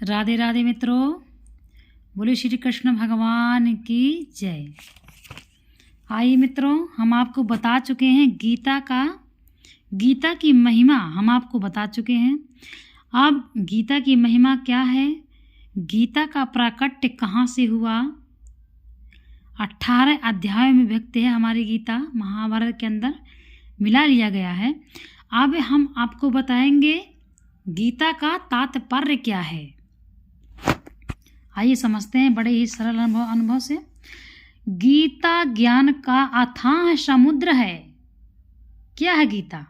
राधे राधे मित्रों, बोले श्री कृष्ण भगवान की जय। आइए मित्रों, हम आपको बता चुके हैं गीता की महिमा हम आपको बता चुके हैं। अब गीता की महिमा क्या है, गीता का प्राकट्य कहाँ से हुआ। 18 अध्यायों में व्यक्त है हमारी गीता, महाभारत के अंदर मिला लिया गया है। अब हम आपको बताएंगे गीता का तात्पर्य क्या है। आइए समझते हैं बड़े ही सरल अनुभव से। गीता ज्ञान का अथाह समुद्र है। क्या है गीता?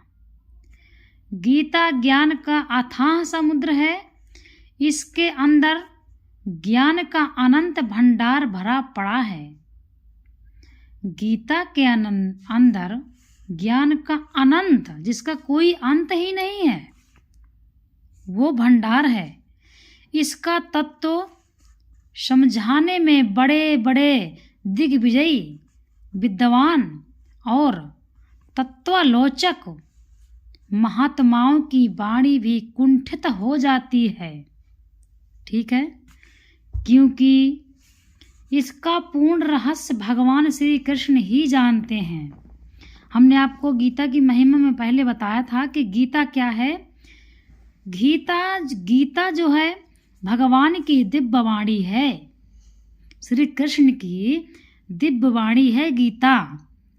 गीता ज्ञान का अथाह समुद्र है। इसके अंदर ज्ञान का अनंत भंडार भरा पड़ा है। गीता के अंदर ज्ञान का अनंत, जिसका कोई अंत ही नहीं है, वो भंडार है। इसका तत्व समझाने में बड़े बड़े दिग्विजयी विद्वान और तत्वालोचक महात्माओं की वाणी भी कुंठित हो जाती है। ठीक है, क्योंकि इसका पूर्ण रहस्य भगवान श्री कृष्ण ही जानते हैं। हमने आपको गीता की महिमा में पहले बताया था कि गीता क्या है। गीता जो है भगवान की दिव्य वाणी है, श्री कृष्ण की दिव्य वाणी है गीता।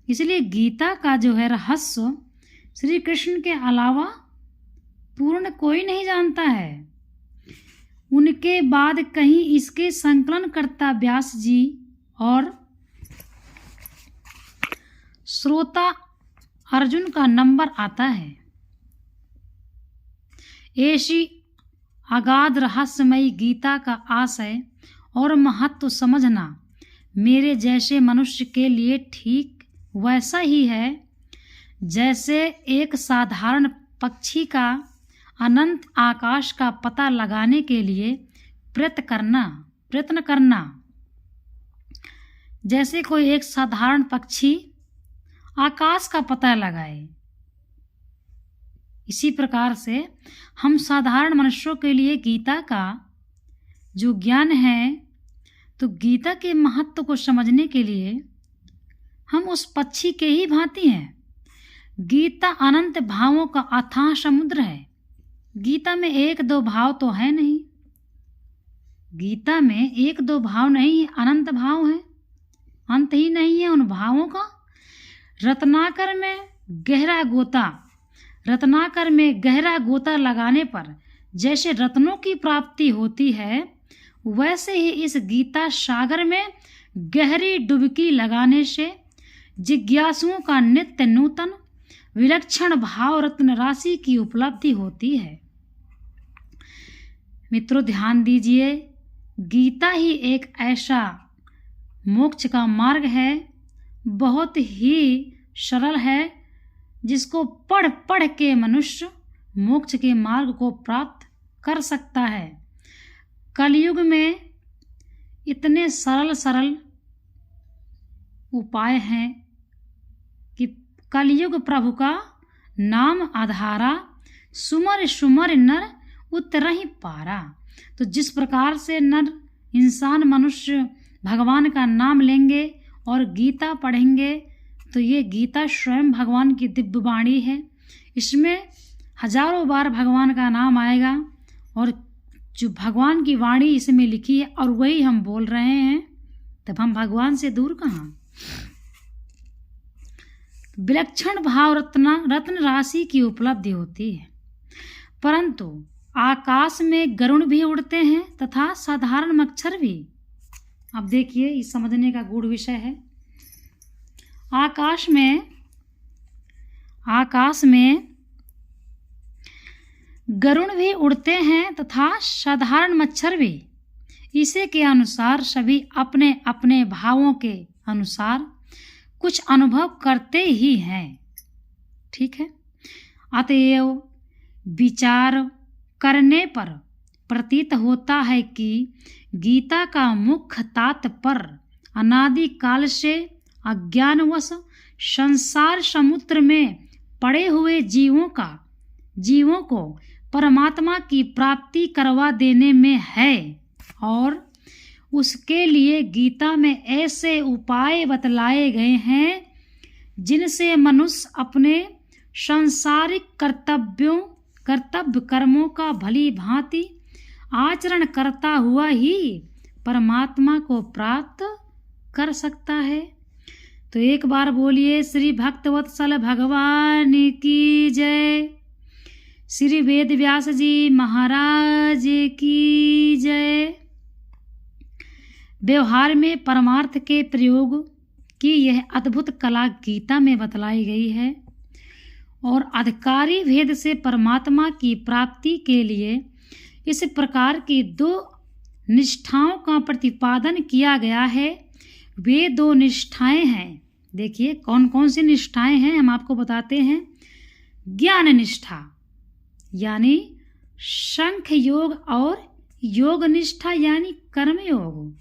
इसलिए गीता का जो है रहस्य श्री कृष्ण के अलावा पूर्ण कोई नहीं जानता है। उनके बाद कहीं इसके संकलनकर्ता व्यास जी और श्रोता अर्जुन का नंबर आता है। ऐसी अगाध रहस्यमयी गीता का आशय और महत्व समझना मेरे जैसे मनुष्य के लिए ठीक वैसा ही है जैसे एक साधारण पक्षी का अनंत आकाश का पता लगाने के लिए प्रयत्न करना। जैसे कोई एक साधारण पक्षी आकाश का पता लगाए, इसी प्रकार से हम साधारण मनुष्यों के लिए गीता का जो ज्ञान है, तो गीता के महत्व को समझने के लिए हम उस पक्षी के ही भांति हैं। गीता अनंत भावों का अथाह समुद्र है। गीता में एक दो भाव तो है नहीं, गीता में एक दो भाव नहीं, अनंत भाव है, अंत ही नहीं है उन भावों का। रत्नाकर में गहरा गोता लगाने पर जैसे रत्नों की प्राप्ति होती है, वैसे ही इस गीता सागर में गहरी डुबकी लगाने से जिज्ञासुओं का नित्य नूतन विलक्षण भाव रत्न राशि की उपलब्धि होती है। मित्रों ध्यान दीजिए, गीता ही एक ऐसा मोक्ष का मार्ग है, बहुत ही सरल है, जिसको पढ़ पढ़ के मनुष्य मोक्ष के मार्ग को प्राप्त कर सकता है। कलयुग में इतने सरल उपाय हैं कि कलयुग प्रभु का नाम आधारा, सुमर सुमर नर उतरहि पारा। तो जिस प्रकार से नर इंसान मनुष्य भगवान का नाम लेंगे और गीता पढ़ेंगे, तो ये गीता स्वयं भगवान की दिव्य वाणी है। इसमें हजारों बार भगवान का नाम आएगा और जो भगवान की वाणी इसमें लिखी है और वही हम बोल रहे हैं, तब हम भगवान से दूर कहाँ। विलक्षण भाव रत्न राशि की उपलब्धि होती है। परंतु आकाश में गरुड़ भी उड़ते हैं तथा साधारण मच्छर भी। अब देखिए, इस समझने का गूढ़ विषय है। आकाश में गरुड़ भी उड़ते हैं तथा साधारण मच्छर भी। इसे के अनुसार सभी अपने अपने भावों के अनुसार कुछ अनुभव करते ही हैं। ठीक है, अतएव विचार करने पर प्रतीत होता है कि गीता का मुख्य तात्पर्य अनादि काल से अज्ञानवश संसार समुद्र में पड़े हुए जीवों को परमात्मा की प्राप्ति करवा देने में है और उसके लिए गीता में ऐसे उपाय बतलाए गए हैं जिनसे मनुष्य अपने सांसारिक कर्तव्य कर्मों का भली भांति आचरण करता हुआ ही परमात्मा को प्राप्त कर सकता है। तो एक बार बोलिए श्री भक्तवत्सल भगवान की जय, श्री वेद व्यास जी महाराज की जय। व्यवहार में परमार्थ के प्रयोग की यह अद्भुत कला गीता में बतलाई गई है और अधिकारी भेद से परमात्मा की प्राप्ति के लिए इस प्रकार की 2 निष्ठाओं का प्रतिपादन किया गया है। वे 2 निष्ठाएं हैं। देखिए कौन कौन सी निष्ठाएं हैं, हम आपको बताते हैं। ज्ञान निष्ठा यानी सांख्य योग और योग निष्ठा यानी कर्म योग।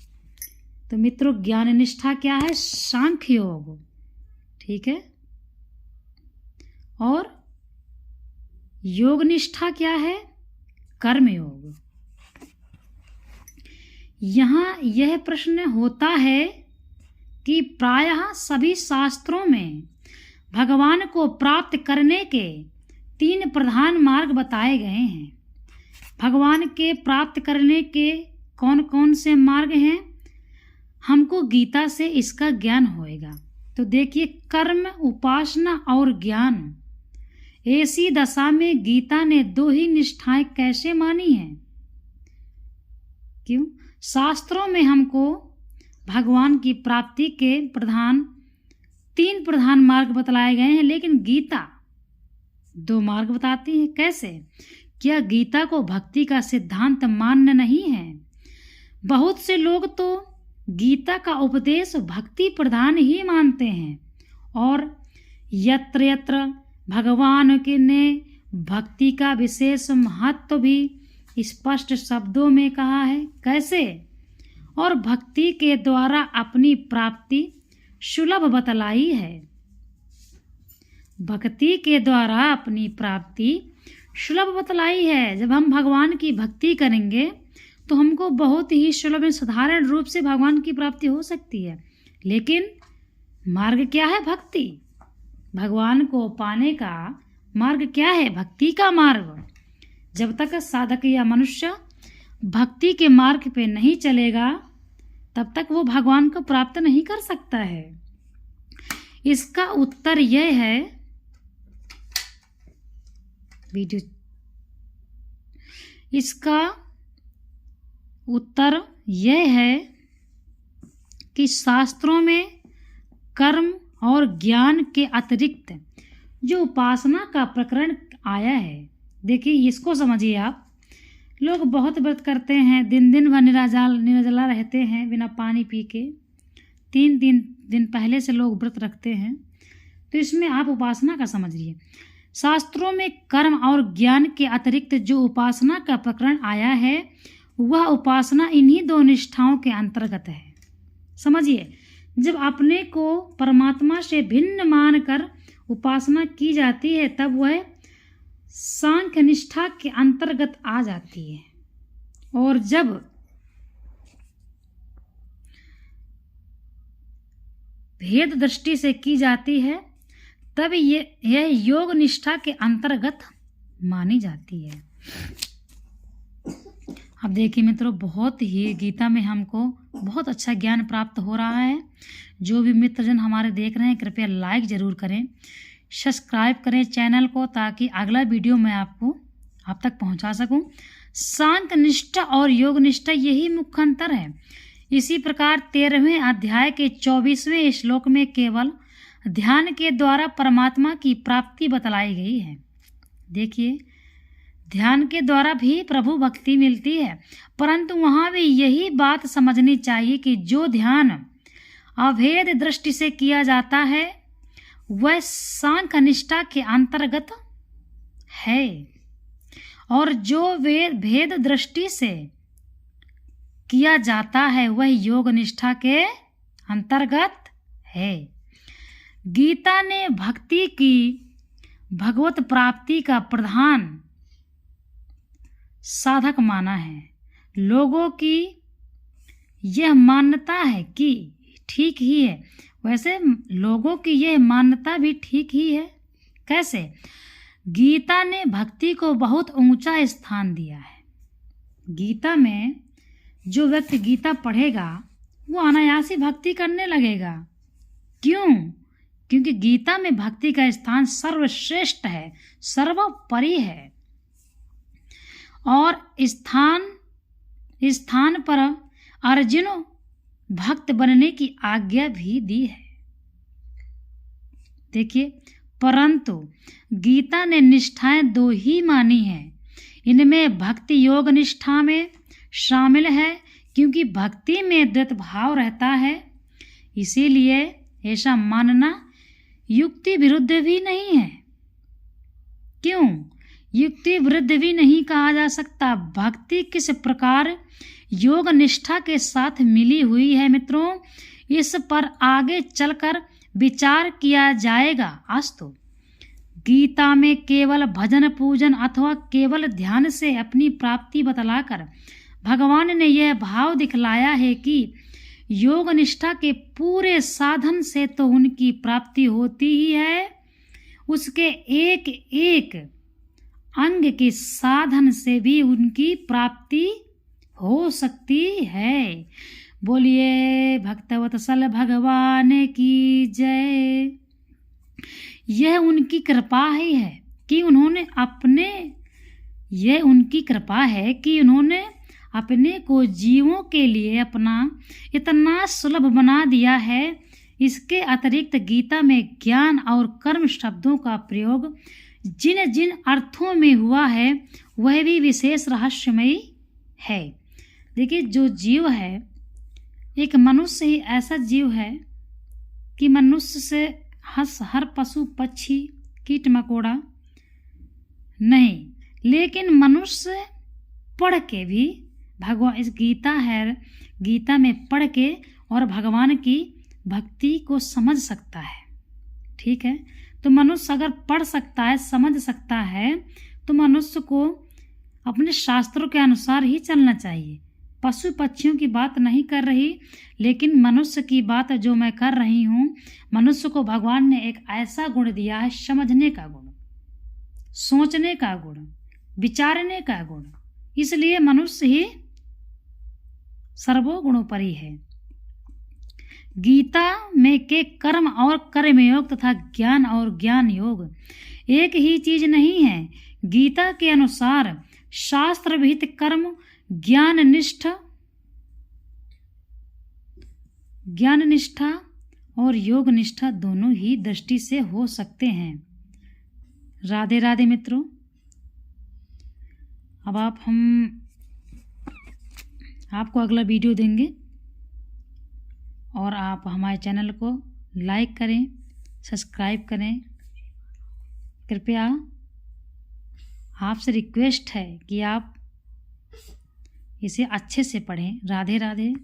तो मित्रों ज्ञान निष्ठा क्या है? सांख्य योग, ठीक है। और योग निष्ठा क्या है? कर्म योग। यहाँ यह प्रश्न होता है कि प्रायः सभी शास्त्रों में भगवान को प्राप्त करने के 3 प्रधान मार्ग बताए गए हैं। भगवान के प्राप्त करने के कौन कौन से मार्ग हैं, हमको गीता से इसका ज्ञान होएगा। तो देखिए कर्म, उपासना और ज्ञान, ऐसी दशा में गीता ने 2 ही निष्ठाएं कैसे मानी हैं? क्यों? शास्त्रों में हमको भगवान की प्राप्ति के 3 प्रधान मार्ग बतलाए गए हैं, लेकिन गीता 2 मार्ग बताती है। कैसे? क्या गीता को भक्ति का सिद्धांत मान्य नहीं है? बहुत से लोग तो गीता का उपदेश भक्ति प्रधान ही मानते हैं और यत्र यत्र भगवान के ने भक्ति का विशेष महत्व भी स्पष्ट शब्दों में कहा है। कैसे? और भक्ति के द्वारा अपनी प्राप्ति सुलभ बतलाई है। भक्ति के द्वारा अपनी प्राप्ति सुलभ बतलाई है। जब हम भगवान की भक्ति करेंगे तो हमको बहुत ही सुलभ साधारण रूप से भगवान की प्राप्ति हो सकती है। लेकिन मार्ग क्या है? भक्ति। भगवान को पाने का मार्ग क्या है? भक्ति का मार्ग। जब तक साधक या मनुष्य भक्ति के मार्ग पे नहीं चलेगा तब तक वो भगवान को प्राप्त नहीं कर सकता है। इसका उत्तर यह है, इसका उत्तर यह है कि शास्त्रों में कर्म और ज्ञान के अतिरिक्त जो उपासना का प्रकरण आया है, देखिए इसको समझिए आप। लोग बहुत व्रत करते हैं, दिन भर निर्जला रहते हैं बिना पानी पी के। 3 दिन पहले से लोग व्रत रखते हैं। तो इसमें आप उपासना का समझिए। शास्त्रों में कर्म और ज्ञान के अतिरिक्त जो उपासना का प्रकरण आया है वह उपासना इन्हीं 2 निष्ठाओं के अंतर्गत है। समझिए, जब अपने को परमात्मा से भिन्न मानकर उपासना की जाती है तब वह सांख्य निष्ठा के अंतर्गत आ जाती है। और जब भेद दृष्टि से की जाती है तब यह योग निष्ठा के अंतर्गत मानी जाती है। अब देखिए मित्रों, बहुत ही गीता में हमको बहुत अच्छा ज्ञान प्राप्त हो रहा है। जो भी मित्रजन हमारे देख रहे हैं कृपया लाइक ज़रूर करें, सब्सक्राइब करें चैनल को, ताकि अगला वीडियो मैं आपको आप तक पहुंचा सकूं। सांख्य निष्ठा और योग निष्ठा यही मुख्य अंतर है। इसी प्रकार 13वें अध्याय के 24वें श्लोक में केवल ध्यान के द्वारा परमात्मा की प्राप्ति बतलाई गई है। देखिए, ध्यान के द्वारा भी प्रभु भक्ति मिलती है, परंतु वहाँ भी यही बात समझनी चाहिए कि जो ध्यान अभेद दृष्टि से किया जाता है वह सांख्य निष्ठा के अंतर्गत है और जो भेद दृष्टि से किया जाता है वह योग निष्ठा के अंतर्गत है। गीता ने भक्ति की भगवत प्राप्ति का प्रधान साधक माना है। लोगों की यह मान्यता है कि ठीक ही है। वैसे लोगों की यह मान्यता भी ठीक ही है। कैसे? गीता ने भक्ति को बहुत ऊंचा स्थान दिया है। गीता में जो व्यक्ति गीता पढ़ेगा वो अनायास ही भक्ति करने लगेगा। क्यों? क्योंकि गीता में भक्ति का स्थान सर्वश्रेष्ठ है, सर्वोपरि है। और स्थान पर अर्जुन भक्त बनने की आज्ञा भी दी है। देखिए, परंतु गीता ने निष्ठाएं 2 ही मानी हैं। इनमें भक्ति योग निष्ठा में शामिल है, क्योंकि भक्ति में द्वैत भाव रहता है। इसीलिए ऐसा मानना युक्ति विरुद्ध भी नहीं है। क्यों? युक्ति विरुद्ध भी नहीं कहा जा सकता। भक्ति किस प्रकार योग निष्ठा के साथ मिली हुई है मित्रों, इस पर आगे चलकर विचार किया जाएगा। अस्तु, गीता में केवल भजन पूजन अथवा केवल ध्यान से अपनी प्राप्ति बतलाकर भगवान ने यह भाव दिखलाया है कि योग निष्ठा के पूरे साधन से तो उनकी प्राप्ति होती ही है, उसके एक एक अंग के साधन से भी उनकी प्राप्ति हो सकती है। बोलिए भक्तवत्सल भगवान की जय। यह उनकी कृपा ही है कि उन्होंने अपने को जीवों के लिए अपना इतना सुलभ बना दिया है। इसके अतिरिक्त गीता में ज्ञान और कर्म शब्दों का प्रयोग जिन जिन अर्थों में हुआ है वह भी विशेष रहस्यमयी है। देखिए, जो जीव है, एक मनुष्य ही ऐसा जीव है कि मनुष्य से हर पशु पक्षी कीट मकोड़ा नहीं, लेकिन मनुष्य पढ़ के भी भगवान इस गीता में पढ़ के और भगवान की भक्ति को समझ सकता है। ठीक है, तो मनुष्य अगर पढ़ सकता है, समझ सकता है, तो मनुष्य को अपने शास्त्रों के अनुसार ही चलना चाहिए। पशु पक्षियों की बात नहीं कर रही, लेकिन मनुष्य की बात जो मैं कर रही हूँ। मनुष्य को भगवान ने एक ऐसा गुण दिया है, समझने का गुण, सोचने का गुण, विचारने का गुण। इसलिए मनुष्य ही सर्वगुणोपरि है। गीता में के कर्म और कर्मयोग तथा ज्ञान और ज्ञान योग एक ही चीज नहीं है। गीता के अनुसार शास्त्र विहित कर्म ज्ञान निष्ठा और योग निष्ठा दोनों ही दृष्टि से हो सकते हैं। राधे राधे मित्रों। अब हम आपको अगला वीडियो देंगे और आप हमारे चैनल को लाइक करें, सब्सक्राइब करें। कृपया आपसे रिक्वेस्ट है कि आप इसे अच्छे से पढ़ें। राधे राधे।